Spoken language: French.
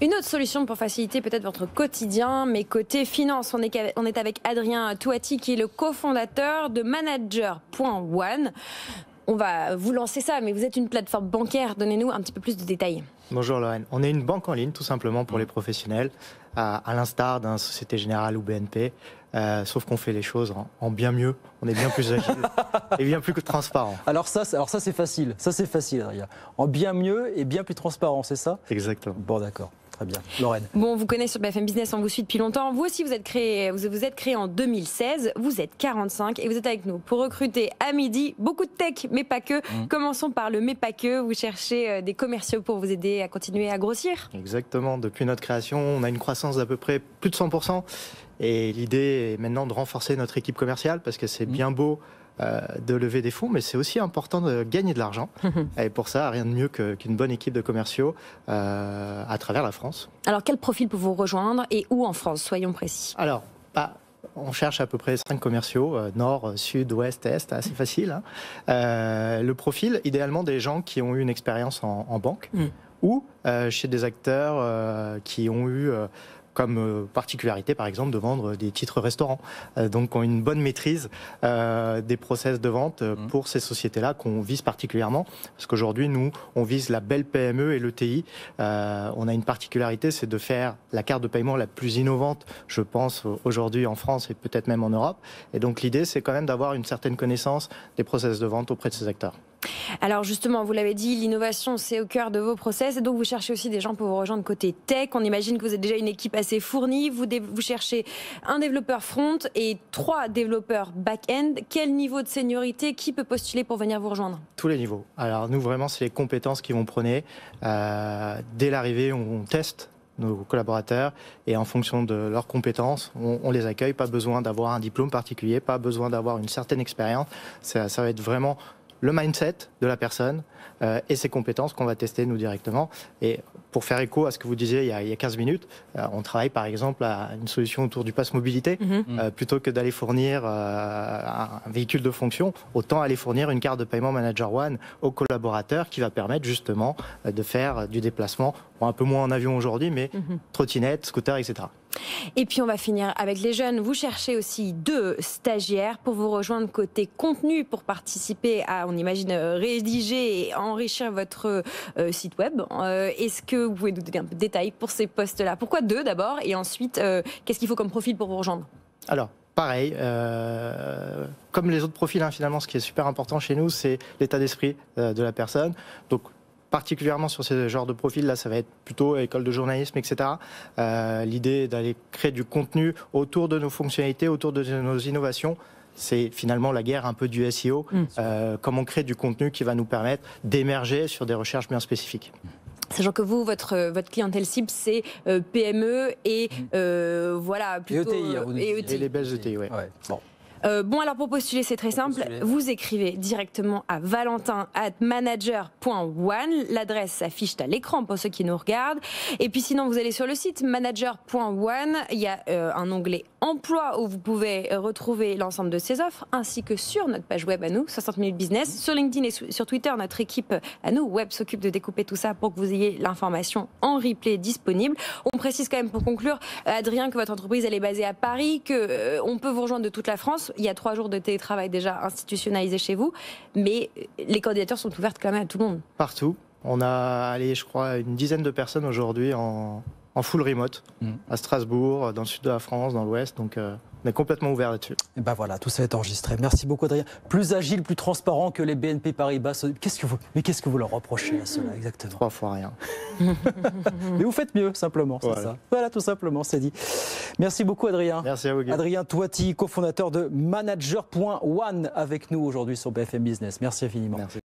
Une autre solution pour faciliter peut-être votre quotidien, mais côté finance, on est avec Adrien Touati qui est le cofondateur de Manager.one. On va vous lancer ça, mais vous êtes une plateforme bancaire. Donnez-nous un petit peu plus de détails. Bonjour Lorraine. On est une banque en ligne tout simplement pour les professionnels, à l'instar d'un Société Générale ou BNP, sauf qu'on fait les choses en bien mieux. On est bien plus agile et bien plus transparent. Alors ça c'est facile. Ça c'est facile, Adrien. En bien mieux et bien plus transparent, c'est ça? Exactement. Bon, d'accord. Très bien. Lorraine. Bon, on vous connaît sur BFM Business, on vous suit depuis longtemps. Vous aussi, vous êtes créé en 2016, vous êtes 45 et vous êtes avec nous pour recruter à midi beaucoup de tech, mais pas que. Commençons par le mais pas que. Vous cherchez des commerciaux pour vous aider à continuer à grossir. Exactement. Depuis notre création, on a une croissance d'à peu près plus de 100%. Et l'idée est maintenant de renforcer notre équipe commerciale parce que c'est bien beau de lever des fonds, mais c'est aussi important de gagner de l'argent. Et pour ça, rien de mieux qu'une bonne équipe de commerciaux à travers la France. Alors, quel profil peut vous rejoindre et où en France? Soyons précis. Alors, on cherche à peu près 5 commerciaux, nord, sud, ouest, est, assez facile. Le profil, idéalement, des gens qui ont eu une expérience en banque ou chez des acteurs qui ont eu comme particularité, par exemple, de vendre des titres restaurants. Donc, ont une bonne maîtrise des process de vente pour ces sociétés-là qu'on vise particulièrement. Parce qu'aujourd'hui, nous, on vise la belle PME et l'ETI. On a une particularité, c'est de faire la carte de paiement la plus innovante, je pense, aujourd'hui en France et peut-être même en Europe. Et donc, l'idée, c'est quand même d'avoir une certaine connaissance des process de vente auprès de ces acteurs. Alors justement, vous l'avez dit, l'innovation c'est au cœur de vos process et donc vous cherchez aussi des gens pour vous rejoindre côté tech. On imagine que vous êtes déjà une équipe assez fournie, vous cherchez un développeur front et 3 développeurs back-end. Quel niveau de seniorité, qui peut postuler pour venir vous rejoindre? Tous les niveaux. Alors nous vraiment c'est les compétences qui vont prôner. Dès l'arrivée on teste nos collaborateurs et en fonction de leurs compétences, on les accueille. Pas besoin d'avoir un diplôme particulier, pas besoin d'avoir une certaine expérience. Ça va être vraiment le mindset de la personne et ses compétences qu'on va tester nous directement. Et pour faire écho à ce que vous disiez il y a 15 minutes, on travaille par exemple à une solution autour du pass mobilité. Plutôt que d'aller fournir un véhicule de fonction, autant aller fournir une carte de paiement Manager.one au collaborateur qui va permettre justement de faire du déplacement, un peu moins en avion aujourd'hui, mais trottinette, scooter, etc. Et puis on va finir avec les jeunes. Vous cherchez aussi 2 stagiaires pour vous rejoindre côté contenu, pour participer à, on imagine, rédiger et enrichir votre site web. Est-ce que vous pouvez nous donner un peu de détails pour ces postes-là? Pourquoi 2 d'abord? Et ensuite, qu'est-ce qu'il faut comme profil pour vous rejoindre? Alors, pareil, comme les autres profils, finalement, ce qui est super important chez nous, c'est l'état d'esprit de la personne. Donc, particulièrement sur ce genre de profil, là, ça va être plutôt école de journalisme, etc. L'idée d'aller créer du contenu autour de nos fonctionnalités, autour de nos innovations, c'est finalement la guerre un peu du SEO. Comment créer du contenu qui va nous permettre d'émerger sur des recherches bien spécifiques. Sachant que vous, votre clientèle cible, c'est PME et voilà, plutôt et ETI. Et les belles ETI, oui. Bon. Bon, alors pour postuler, c'est très simple. Vous écrivez directement à valentin@manager.one. L'adresse s'affiche à l'écran pour ceux qui nous regardent. Et puis sinon, vous allez sur le site manager.one. Il y a un onglet emploi où vous pouvez retrouver l'ensemble de ces offres, ainsi que sur notre page web à nous, 60 minutes business. Sur LinkedIn et sur Twitter, notre équipe à nous, web, s'occupe de découper tout ça pour que vous ayez l'information en replay disponible. On précise quand même pour conclure, Adrien, que votre entreprise elle est basée à Paris, que on peut vous rejoindre de toute la France. Il y a 3 jours de télétravail déjà institutionnalisés chez vous, mais les candidatures sont ouvertes quand même à tout le monde. Partout. On a, je crois, une dizaine de personnes aujourd'hui en full remote, à Strasbourg, dans le sud de la France, dans l'ouest, donc on est complètement ouvert là-dessus. Et ben voilà, tout ça est enregistré. Merci beaucoup Adrien. Plus agile, plus transparent que les BNP Paribas. Qu'est-ce que vous leur reprochez à cela exactement? 3 fois rien. Mais vous faites mieux, simplement, c'est ça. Voilà, tout simplement, c'est dit. Merci beaucoup Adrien. Merci à vous, Guy. Adrien Touati, cofondateur de Manager.one avec nous aujourd'hui sur BFM Business. Merci infiniment. Merci.